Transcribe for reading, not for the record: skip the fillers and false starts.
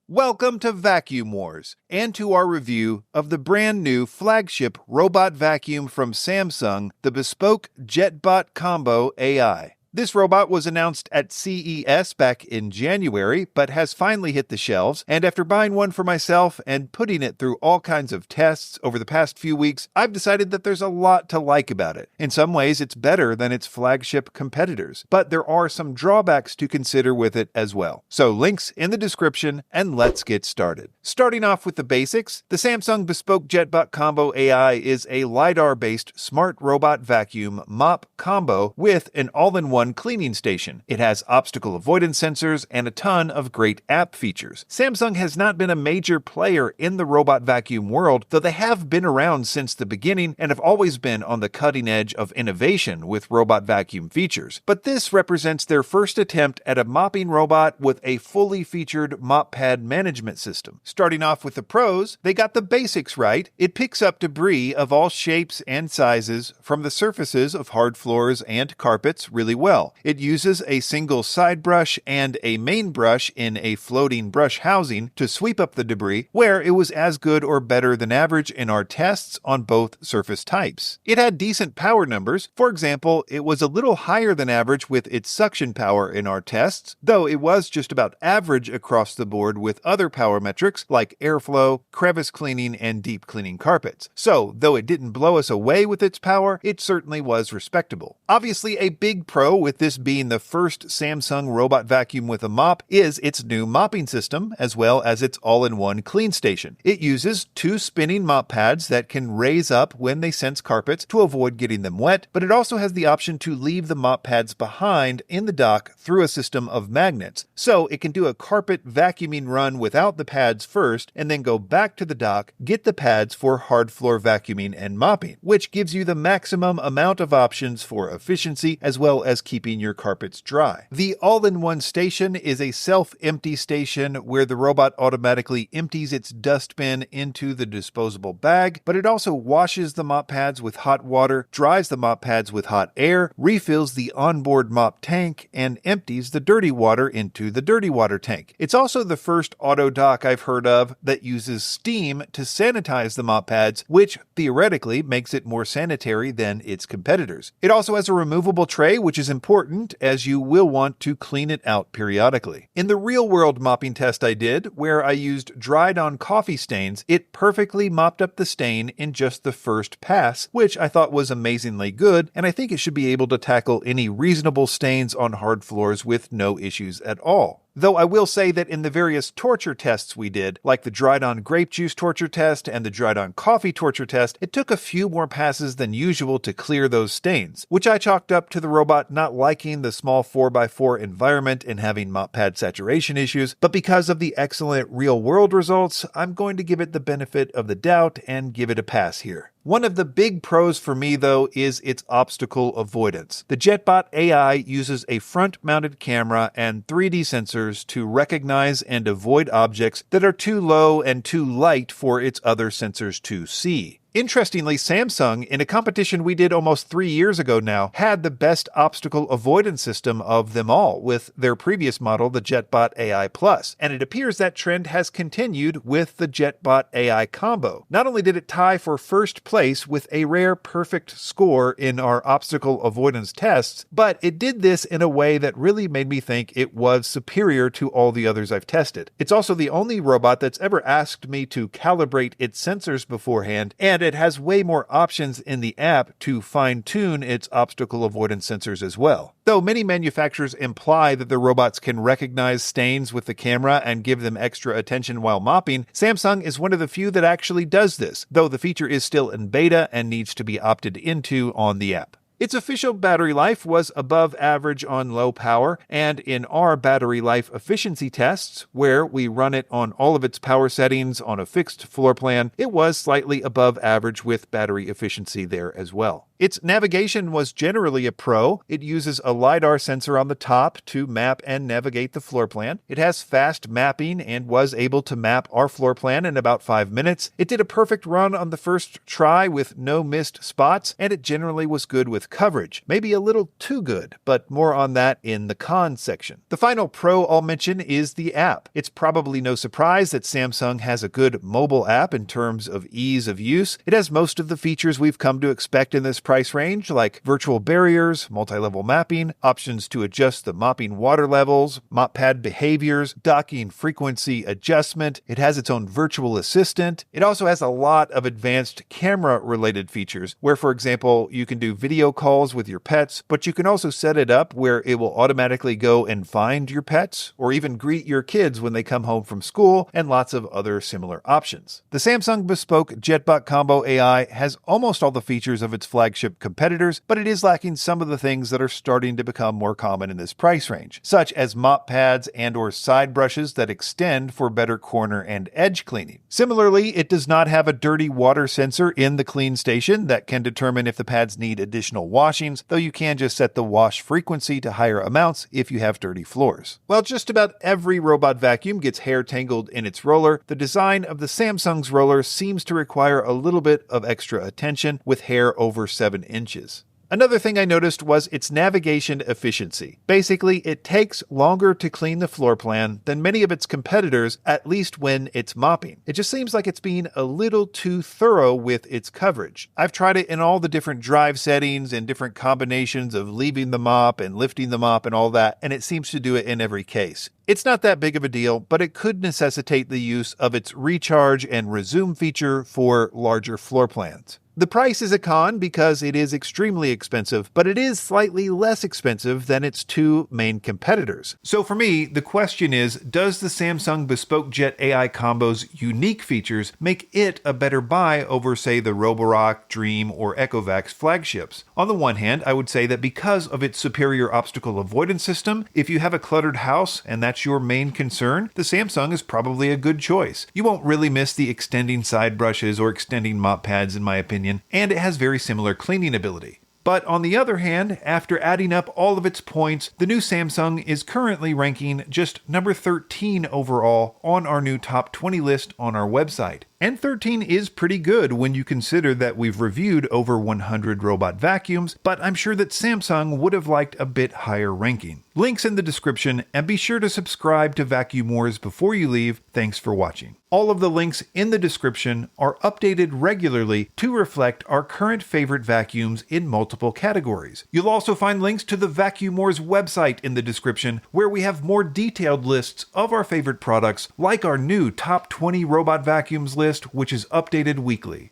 Welcome to Vacuum Wars, and to our review of the brand new flagship robot vacuum from Samsung, the Bespoke JetBot Combo AI. This robot was announced at CES back in January, but has finally hit the shelves, and after buying one for myself and putting it through all kinds of tests over the past few weeks, I've decided that there's a lot to like about it. In some ways, it's better than its flagship competitors, but there are some drawbacks to consider with it as well. So links in the description, and let's get started. Starting off with the basics, the Samsung Bespoke JetBot Combo AI is a LiDAR-based smart robot vacuum mop combo with an all-in-one cleaning station. It has obstacle avoidance sensors and a ton of great app features. Samsung has not been a major player in the robot vacuum world, though they have been around since the beginning and have always been on the cutting edge of innovation with robot vacuum features. But this represents their first attempt at a mopping robot with a fully featured mop pad management system. Starting off with the pros, they got the basics right. It picks up debris of all shapes and sizes from the surfaces of hard floors and carpets really well. It uses a single side brush and a main brush in a floating brush housing to sweep up the debris, where it was as good or better than average in our tests on both surface types. It had decent power numbers. For example, it was a little higher than average with its suction power in our tests, though it was just about average across the board with other power metrics like airflow, crevice cleaning, and deep cleaning carpets. So, though it didn't blow us away with its power, it certainly was respectable. Obviously, a big pro with this being the first Samsung robot vacuum with a mop is its new mopping system, as well as its all-in-one clean station. It uses two spinning mop pads that can raise up when they sense carpets to avoid getting them wet, but it also has the option to leave the mop pads behind in the dock through a system of magnets. So it can do a carpet vacuuming run without the pads first, and then go back to the dock, get the pads for hard floor vacuuming and mopping, which gives you the maximum amount of options for efficiency as well as keeping your carpets dry. The all-in-one station is a self-empty station where the robot automatically empties its dustbin into the disposable bag, but it also washes the mop pads with hot water, dries the mop pads with hot air, refills the onboard mop tank, and empties the dirty water into the dirty water tank. It's also the first auto dock I've heard of that uses steam to sanitize the mop pads, which theoretically makes it more sanitary than its competitors. It also has a removable tray, which is important as you will want to clean it out periodically. In the real-world mopping test I did, where I used dried-on coffee stains, it perfectly mopped up the stain in just the first pass, which I thought was amazingly good, and I think it should be able to tackle any reasonable stains on hard floors with no issues at all. Though I will say that in the various torture tests we did, like the dried-on grape juice torture test and the dried-on coffee torture test, it took a few more passes than usual to clear those stains, which I chalked up to the robot not liking the small 4x4 environment and having mop pad saturation issues, but because of the excellent real-world results, I'm going to give it the benefit of the doubt and give it a pass here. One of the big pros for me, though, is its obstacle avoidance. The JetBot AI uses a front-mounted camera and 3D sensors to recognize and avoid objects that are too low and too light for its other sensors to see. Interestingly, Samsung, in a competition we did almost 3 years ago now, had the best obstacle avoidance system of them all with their previous model, the JetBot AI Plus. And it appears that trend has continued with the JetBot AI Combo. Not only did it tie for first place with a rare perfect score in our obstacle avoidance tests, but it did this in a way that really made me think it was superior to all the others I've tested. It's also the only robot that's ever asked me to calibrate its sensors beforehand, and it has way more options in the app to fine-tune its obstacle avoidance sensors as well. Though many manufacturers imply that the robots can recognize stains with the camera and give them extra attention while mopping, Samsung is one of the few that actually does this, though the feature is still in beta and needs to be opted into on the app. Its official battery life was above average on low power, and in our battery life efficiency tests, where we run it on all of its power settings on a fixed floor plan, it was slightly above average with battery efficiency there as well. Its navigation was generally a pro. It uses a LiDAR sensor on the top to map and navigate the floor plan. It has fast mapping and was able to map our floor plan in about 5 minutes. It did a perfect run on the first try with no missed spots, and it generally was good with with coverage, maybe a little too good, but more on that in the cons section. The final pro I'll mention is the app. It's probably no surprise that Samsung has a good mobile app in terms of ease of use. It has most of the features we've come to expect in this price range, like virtual barriers, multi-level mapping, options to adjust the mopping water levels, mop pad behaviors, docking frequency adjustment. It has its own virtual assistant. It also has a lot of advanced camera-related features, where, for example, you can do video calls with your pets, but you can also set it up where it will automatically go and find your pets, or even greet your kids when they come home from school, and lots of other similar options. The Samsung Bespoke JetBot Combo AI has almost all the features of its flagship competitors, but it is lacking some of the things that are starting to become more common in this price range, such as mop pads and/or side brushes that extend for better corner and edge cleaning. Similarly, it does not have a dirty water sensor in the clean station that can determine if the pads need additional washings, though you can just set the wash frequency to higher amounts if you have dirty floors. While just about every robot vacuum gets hair tangled in its roller, the design of the Samsung's roller seems to require a little bit of extra attention with hair over 7 inches. Another thing I noticed was its navigation efficiency. Basically, it takes longer to clean the floor plan than many of its competitors, at least when it's mopping. It just seems like it's being a little too thorough with its coverage. I've tried it in all the different drive settings and different combinations of leaving the mop and lifting the mop and all that, and it seems to do it in every case. It's not that big of a deal, but it could necessitate the use of its recharge and resume feature for larger floor plans. The price is a con because it is extremely expensive, but it is slightly less expensive than its two main competitors. So for me, the question is, does the Samsung Bespoke Jet AI Combo's unique features make it a better buy over, say, the Roborock, Dream, or Ecovacs flagships? On the one hand, I would say that because of its superior obstacle avoidance system, if you have a cluttered house and that's your main concern, the Samsung is probably a good choice. You won't really miss the extending side brushes or extending mop pads, in my opinion, and it has very similar cleaning ability. But on the other hand, after adding up all of its points, the new Samsung is currently ranking just number 13 overall on our new top 20 list on our website. And 13 is pretty good when you consider that we've reviewed over 100 robot vacuums, but I'm sure that Samsung would have liked a bit higher ranking. Links in the description, and be sure to subscribe to Vacuum Wars before you leave. Thanks for watching. All of the links in the description are updated regularly to reflect our current favorite vacuums in multiple categories. You'll also find links to the Vacuum Wars website in the description, where we have more detailed lists of our favorite products, like our new top 20 robot vacuums list, which is updated weekly.